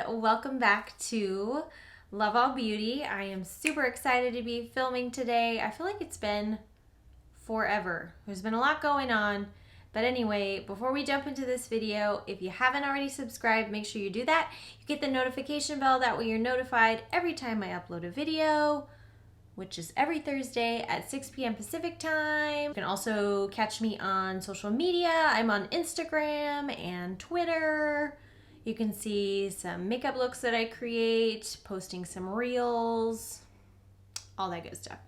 welcome back to Love All Beauty. I am super excited to be filming today. I feel like it's been forever. There's been a lot going on. But anyway, before we jump into this video, if you haven't already subscribed, make sure you do that. You get the notification bell, that way you're notified every time I upload a video, which is every Thursday at 6 p.m. Pacific time. You can also catch me on social media. I'm on Instagram and Twitter. You can see some makeup looks that I create, posting some reels, all that good stuff.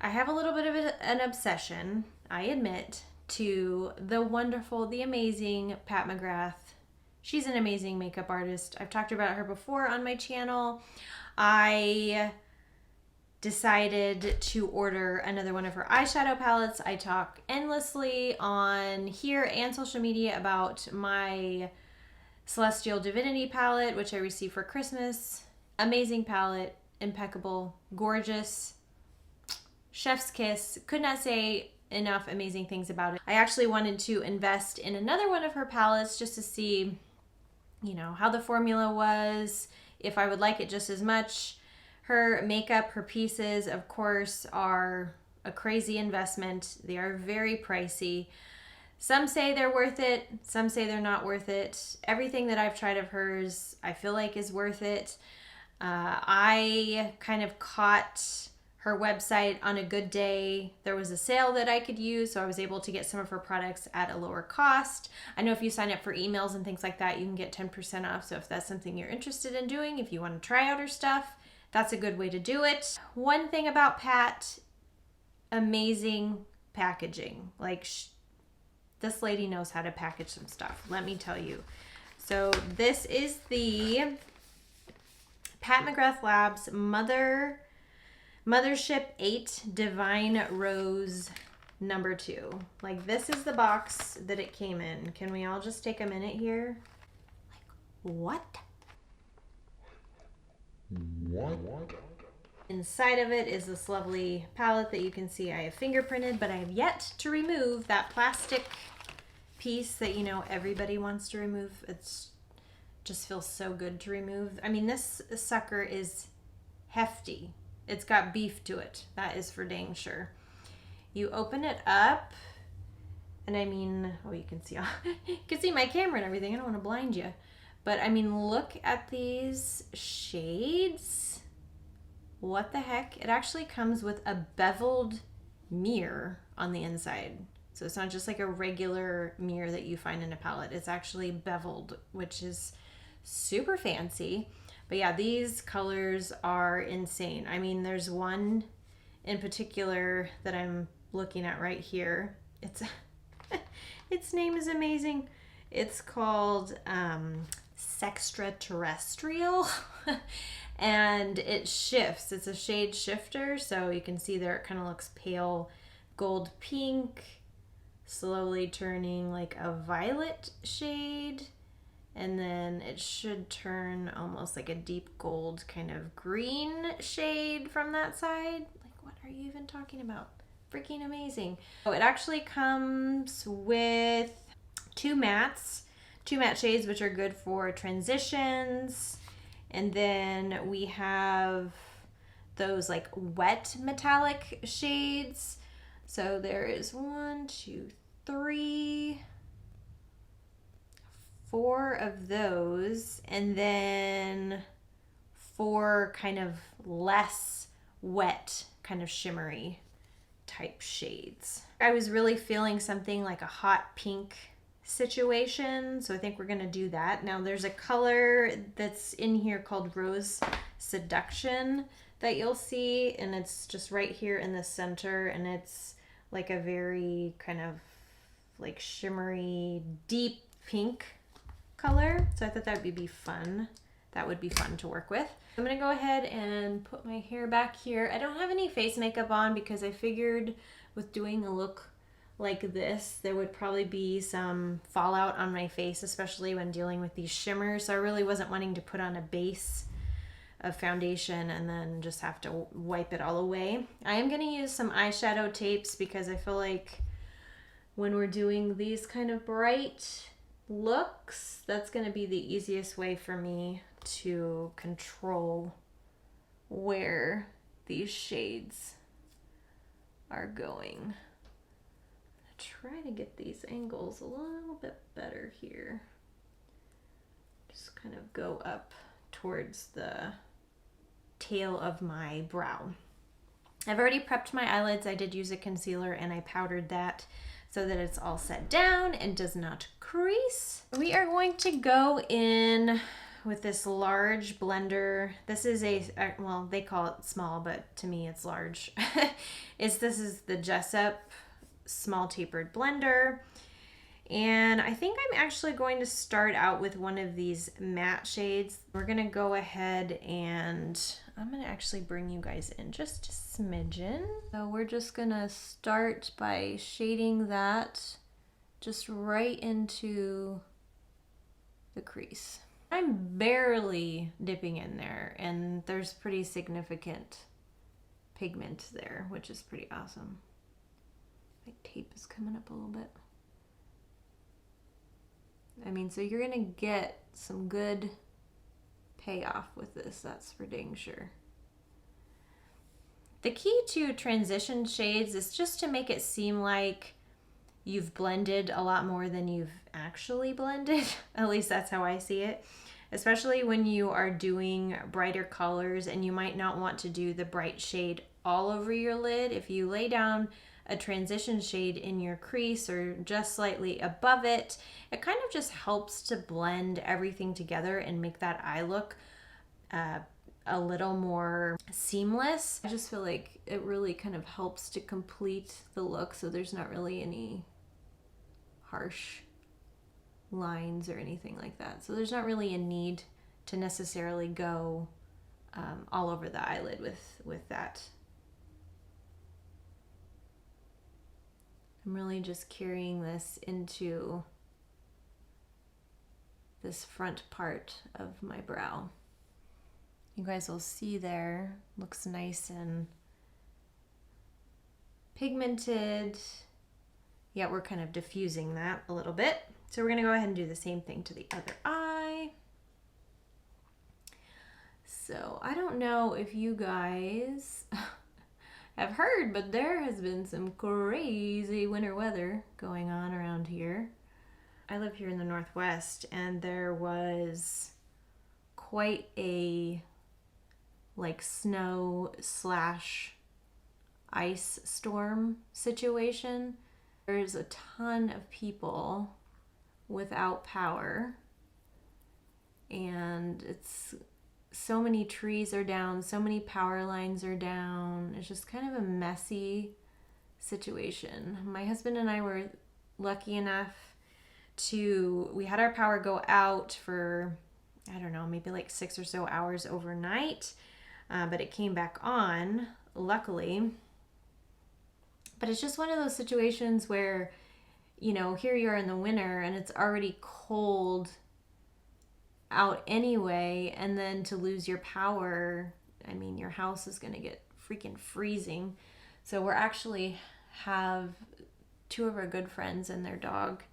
I have a little bit of an obsession, I admit, to the wonderful, the amazing PatMcGrath. She's an amazing makeup artist. I've talked about her before on my channel. I decided to order another one of her eyeshadow palettes. I talk endlessly on here and social media about my Celestial Divinity palette, which I received for Christmas. Amazing palette, impeccable, gorgeous, chef's kiss. Could not say enough amazing things about it. I actually wanted to invest in another one of her palettes just to see, you know, how the formula was, if I would like it just as much. Her makeup, her pieces, of course, are a crazy investment. They are very pricey. Some say they're worth it. Some say they're not worth it. Everything that I've tried of hers, I feel like is worth it. I kind of caught her website on a good day. There was a sale that I could use, so I was able to get some of her products at a lower cost. I know if you sign up for emails and things like that, you can get 10% off. So if that's something you're interested in doing, if you want to try out her stuff, that's a good way to do it. One thing about Pat, amazing packaging. Like, this lady knows how to package some stuff, let me tell you. So this is the PatMcGrath Labs Mothership 8 Divine Rose number 2. Like, this is the box that it came in. Can we all just take a minute here? Like, what? Inside of it is this lovely palette that you can see I have fingerprinted, but I have yet to remove that plastic piece that, you know, everybody wants to remove. It's just feels so good to remove. I mean, this sucker is hefty. It's got beef to it. That is for dang sure. You open it up, and I mean, oh, you can see you can see my camera and everything. I don't want to blind you. But I mean, look at these shades. What the heck? It actually comes with a beveled mirror on the inside. So it's not just like a regular mirror that you find in a palette. It's actually beveled, which is super fancy. But yeah, these colors are insane. I mean, there's one in particular that I'm looking at right here. It's its name is amazing. It's called Sextraterrestrial. And it shifts. It's a shade shifter, so you can see there it kind of looks pale gold pink, slowly turning like a violet shade, and then it should turn almost like a deep gold kind of green shade from that side. Like, what are you even talking about? Freaking amazing. Oh, it actually comes with two matte shades, which are good for transitions. And then we have those like wet metallic shades. So there is 1, 2, 3, 4 of those, and then 4 kind of less wet, kind of shimmery type shades. I was really feeling something like a hot pink situation, so I think we're gonna do that. Now there's a color that's in here called Rose Seduction that you'll see, and it's just right here in the center, and it's like a very kind of like shimmery deep pink color. So I thought that would be fun. That would be fun to work with. I'm gonna go ahead and put my hair back here. I don't have any face makeup on because I figured with doing a look like this, there would probably be some fallout on my face, especially when dealing with these shimmers. So I really wasn't wanting to put on a base of foundation and then just have to wipe it all away. I am going to use some eyeshadow tapes because I feel like when we're doing these kind of bright looks, that's going to be the easiest way for me to control where these shades are going. Try to get these angles a little bit better here. Just kind of go up towards the tail of my brow. I've already prepped my eyelids. I did use a concealer and I powdered that so that it's all set down and does not crease. We are going to go in with this large blender. This is well, they call it small, but to me it's large. This is the Jessup small tapered blender. And I think I'm actually going to start out with one of these matte shades. We're gonna go ahead and I'm gonna actually bring you guys in just a smidgen. So we're just gonna start by shading that just right into the crease. I'm barely dipping in there and there's pretty significant pigment there, which is pretty awesome. My tape is coming up a little bit. I mean, so you're gonna get some good payoff with this, that's for dang sure. The key to transition shades is just to make it seem like you've blended a lot more than you've actually blended. At least that's how I see it. Especially when you are doing brighter colors and you might not want to do the bright shade all over your lid. If you lay down a transition shade in your crease or just slightly above it, it kind of just helps to blend everything together and make that eye look a little more seamless. I just feel like it really kind of helps to complete the look so there's not really any harsh lines or anything like that. So there's not really a need to necessarily go all over the eyelid with that. I'm really just carrying this into this front part of my brow. You guys will see there, looks nice and pigmented. Yeah, we're kind of diffusing that a little bit. So we're gonna go ahead and do the same thing to the other eye. So I don't know if you guys have heard, but there has been some crazy winter weather going on around here. I live here in the Northwest and there was quite a like snow slash ice storm situation. There's a ton of people without power and it's so many trees are down, so many power lines are down. It's just kind of a messy situation. My husband and I were lucky enough we had our power go out for, I don't know, maybe like 6 or so hours overnight, but it came back on, luckily. But it's just one of those situations where, you know, here you are in the winter and it's already cold out anyway, and then to lose your power, I mean, your house is gonna get freaking freezing. So we're actually have 2 of our good friends and their dog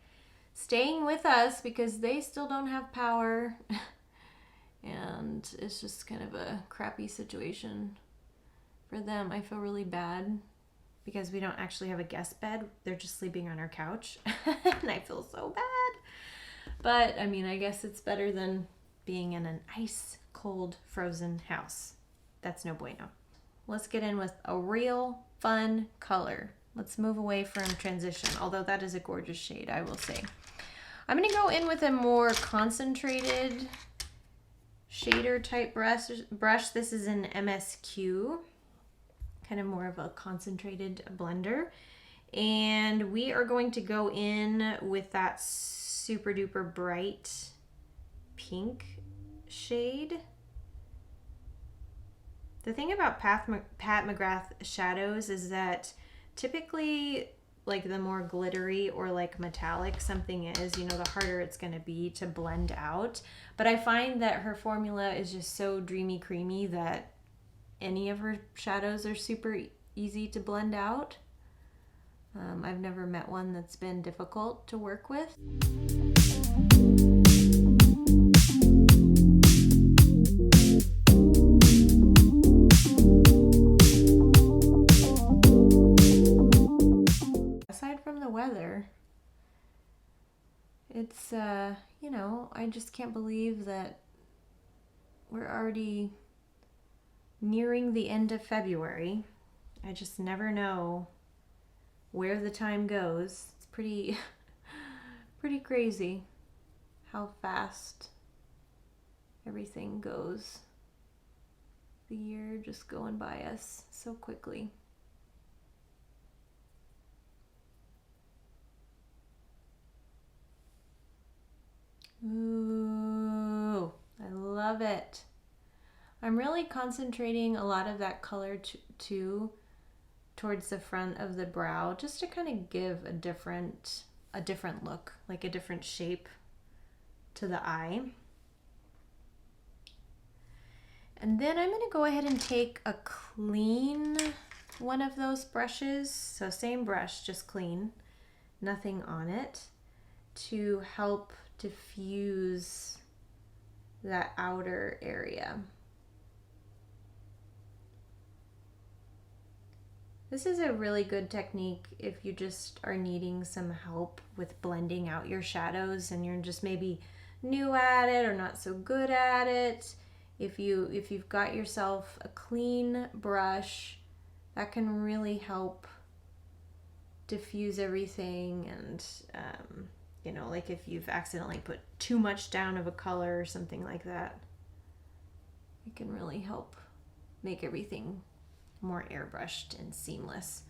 staying with us because they still don't have power. And it's just kind of a crappy situation for them. I feel really bad because we don't actually have a guest bed. They're just sleeping on our couch and I feel so bad. But I mean, I guess it's better than being in an ice cold frozen house. That's no bueno. Let's get in with a real fun color. Let's move away from transition, although that is a gorgeous shade, I will say. I'm gonna go in with a more concentrated shader type brush. This is an MSQ, kind of more of a concentrated blender. And we are going to go in with that super duper bright pink shade. The thing about Pat McGrath shadows is that typically, like the more glittery or like metallic something is, you know, the harder it's going to be to blend out. But I find that her formula is just so dreamy creamy that any of her shadows are super easy to blend out. I've never met one that's been difficult to work with. weather. It's, you know, I just can't believe that we're already nearing the end of February. I just never know where the time goes. It's pretty crazy how fast everything goes. The year just going by us so quickly. Ooh, I love it. I'm really concentrating a lot of that color too towards the front of the brow, just to kind of give a different look, like a different shape to the eye. And then I'm going to go ahead and take a clean one of those brushes, so same brush, just clean, nothing on it, to help diffuse that outer area. This is a really good technique if you just are needing some help with blending out your shadows and you're just maybe new at it or not so good at it. If you've got yourself a clean brush, that can really help diffuse everything. And you know, like if you've accidentally put too much down of a color or something like that, it can really help make everything more airbrushed and seamless.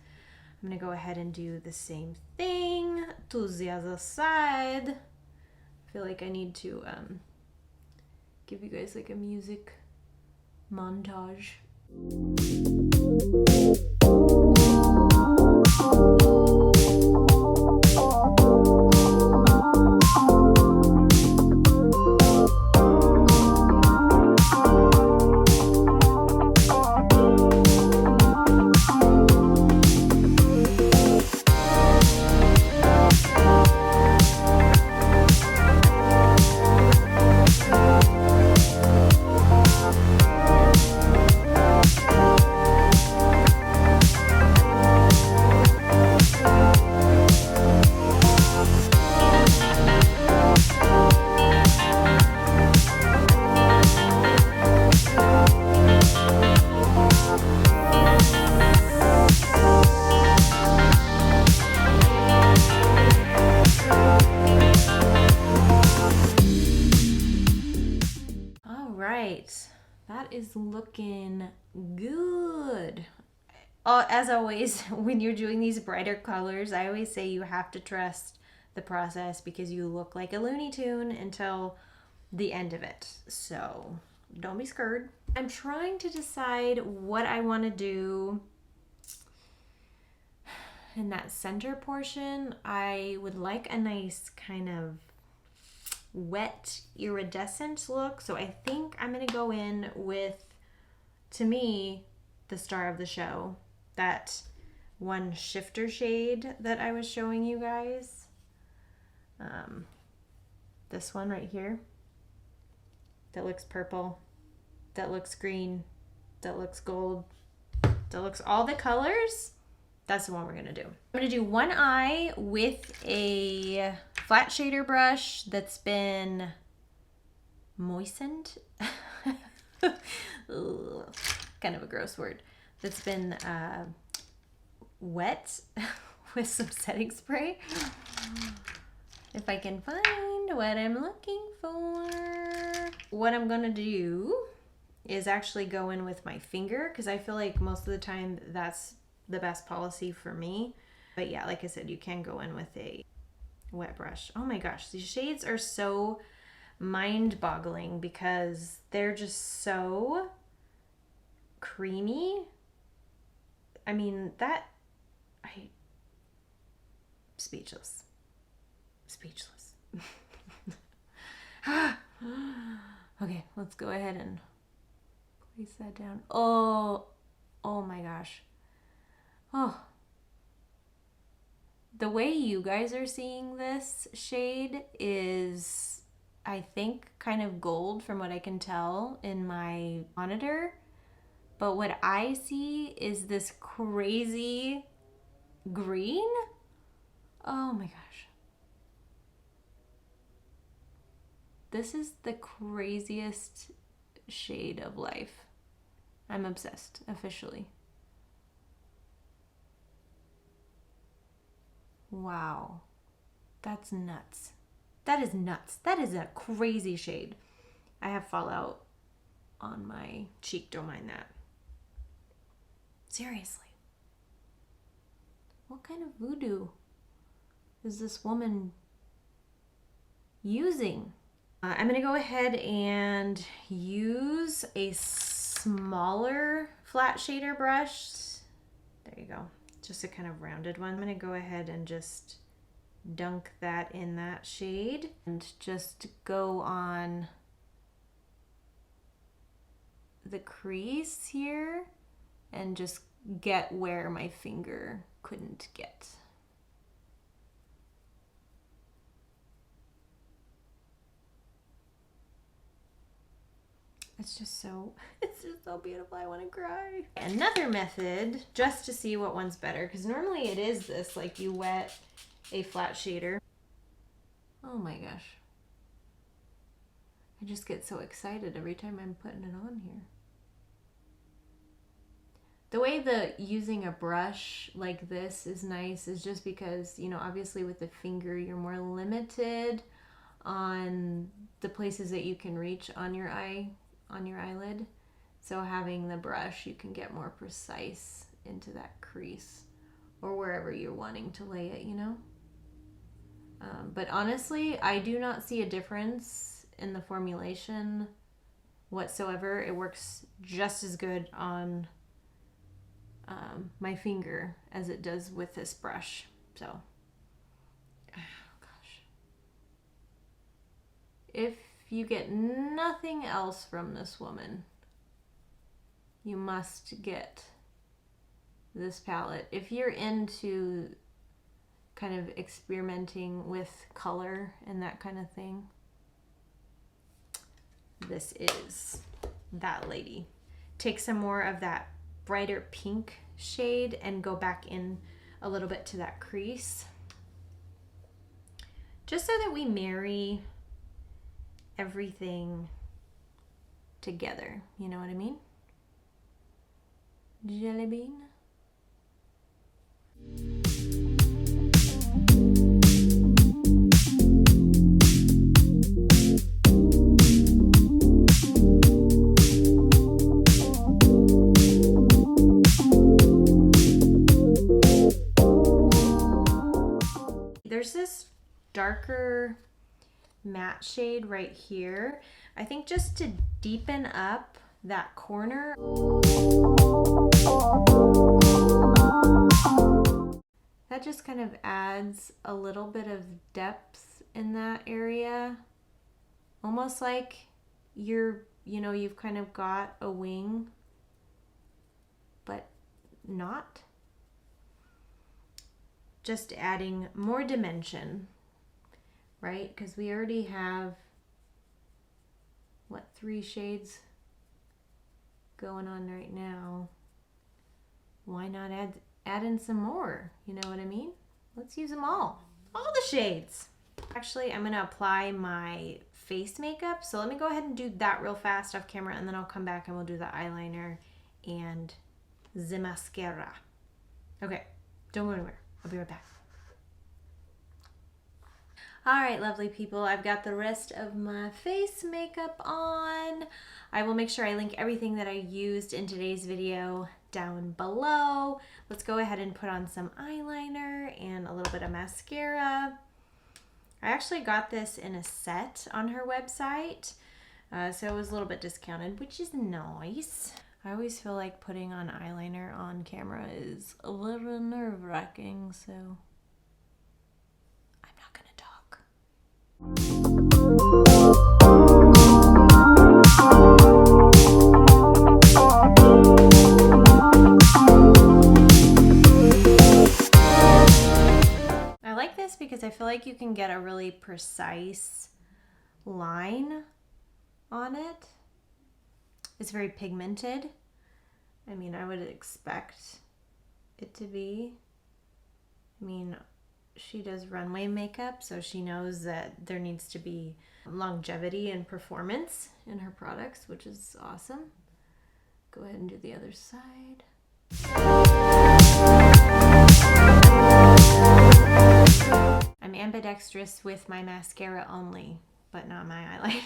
I'm gonna go ahead and do the same thing to the other side. I feel like I need to give you guys like a music montage. That is looking good. As always, when you're doing these brighter colors, I always say you have to trust the process because you look like a Looney Tune until the end of it. So don't be scared. I'm trying to decide what I want to do in that center portion. I would like a nice kind of wet iridescent look, so I think I'm gonna go in with, to me, the star of the show, that one shifter shade that I was showing you guys. This one right here, that looks purple, that looks green, that looks gold, that looks all the colors. That's the one we're gonna do. I'm gonna do one eye with a flat shader brush that's been moistened. Ugh, kind of a gross word. That's been wet with some setting spray. If I can find what I'm looking for. What I'm gonna do is actually go in with my finger, because I feel like most of the time that's the best policy for me. But yeah, like I said, you can go in with a wet brush. Oh my gosh, these shades are so mind-boggling because they're just so creamy. I mean, speechless. Okay, let's go ahead and place that down. Oh my gosh. Oh, the way you guys are seeing this shade is, I think, kind of gold from what I can tell in my monitor. But what I see is this crazy green. Oh my gosh. This is the craziest shade of life. I'm obsessed, officially. Wow. That's nuts. That is nuts. That is a crazy shade. I have fallout on my cheek. Don't mind that. Seriously. What kind of voodoo is this woman using? I'm going to go ahead and use a smaller flat shader brush. There you go. Just a kind of rounded one. I'm going to go ahead and just dunk that in that shade and just go on the crease here and just get where my finger couldn't get. It's just so beautiful. I want to cry. Another method, just to see what one's better, because normally it is this, like you wet a flat shader. Oh my gosh. I just get so excited every time I'm putting it on here. The way that using a brush like this is nice is just because, you know, obviously with the finger you're more limited on the places that you can reach on your eyelid. So having the brush, you can get more precise into that crease or wherever you're wanting to lay it, you know? But honestly, I do not see a difference in the formulation whatsoever. It works just as good on my finger as it does with this brush. So, oh gosh. If you get nothing else from this woman, you must get this palette. If you're into kind of experimenting with color and that kind of thing, this is that lady. Take some more of that brighter pink shade and go back in a little bit to that crease, just so that we marry everything together. You know what I mean? Jelly bean. There's this darker matte shade right here. I think just to deepen up that corner. That just kind of adds a little bit of depth in that area. Almost like you've kind of got a wing, but not. Just adding more dimension, right? Because we already have, what, 3 shades going on right now. Why not add in some more? You know what I mean? Let's use them all the shades. Actually, I'm gonna apply my face makeup. So let me go ahead and do that real fast off camera, and then I'll come back and we'll do the eyeliner and the mascara. Okay, don't go anywhere. I'll be right back. All right, lovely people, I've got the rest of my face makeup on. I will make sure I link everything that I used in today's video down below. Let's go ahead and put on some eyeliner and a little bit of mascara. I actually got this in a set on her website, so it was a little bit discounted, which is nice. I always feel like putting on eyeliner on camera is a little nerve-wracking, so I'm not gonna talk. I like this because I feel like you can get a really precise line on it. It's very pigmented. I mean, I would expect it to be. I mean, she does runway makeup, so she knows that there needs to be longevity and performance in her products, which is awesome. Go ahead and do the other side. I'm ambidextrous with my mascara only, but not my eyeliner.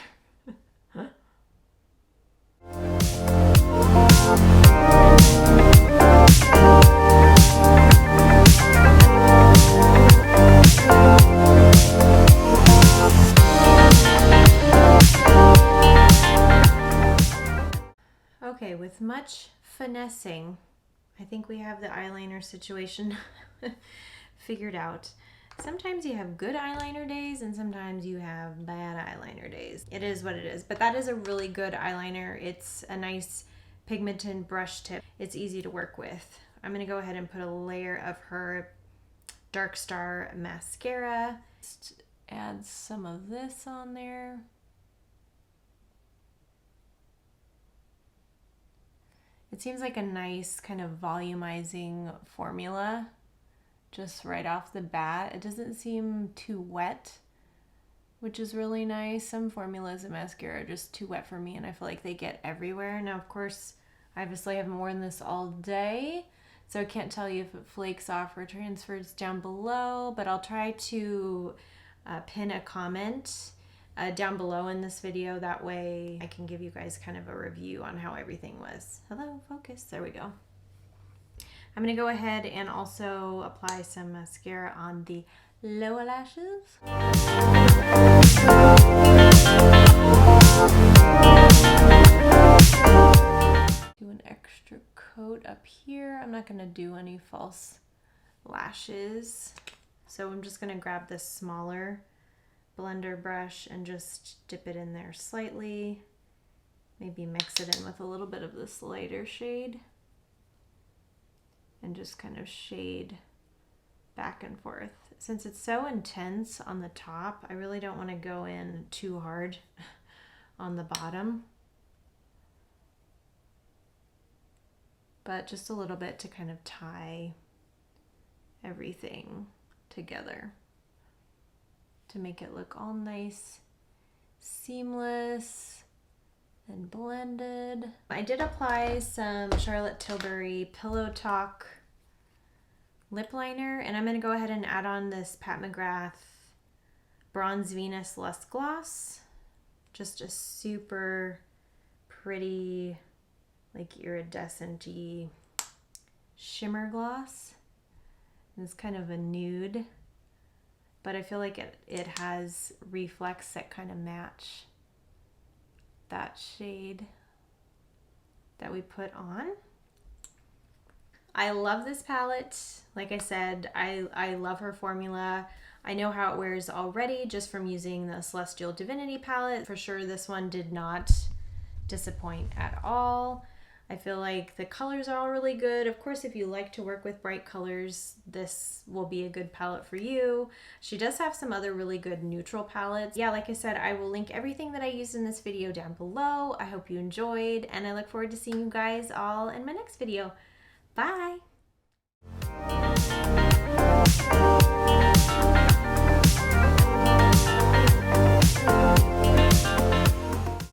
Okay, with much finessing, I think we have the eyeliner situation figured out. Sometimes you have good eyeliner days and sometimes you have bad eyeliner days. It is what it is, but that is a really good eyeliner. It's a nice pigmented brush tip. It's easy to work with. I'm gonna go ahead and put a layer of her Dark Star mascara. Just add some of this on there. It seems like a nice kind of volumizing formula just right off the bat. It doesn't seem too wet, which is really nice. Some formulas of mascara are just too wet for me and I feel like they get everywhere. Now, of course, I obviously haven't worn this all day, so I can't tell you if it flakes off or transfers down below, but I'll try to pin a comment down below in this video. That way I can give you guys kind of a review on how everything was. Hello, focus. There we go. I'm going to go ahead and also apply some mascara on the lower lashes. Do an extra coat up here. I'm not going to do any false lashes. So I'm just going to grab this smaller blender brush and just dip it in there slightly. Maybe mix it in with a little bit of this lighter shade and just kind of shade back and forth. Since it's so intense on the top, I really don't want to go in too hard on the bottom, but just a little bit to kind of tie everything together to make it look all nice, seamless, and blended. I did apply some Charlotte Tilbury Pillow Talk lip liner, and I'm going to go ahead and add on this Pat McGrath Bronze Venus Luxe Gloss. Just a super pretty, like iridescent-y shimmer gloss. And it's kind of a nude, but I feel like it has reflex that kind of match that shade that we put on. I love this palette. Like I said, I love her formula. I know how it wears already just from using the Celestial Divinity palette. For sure, this one did not disappoint at all. I feel like the colors are all really good. Of course, if you like to work with bright colors, this will be a good palette for you. She does have some other really good neutral palettes. Yeah, like I said, I will link everything that I used in this video down below. I hope you enjoyed, and I look forward to seeing you guys all in my next video. Bye!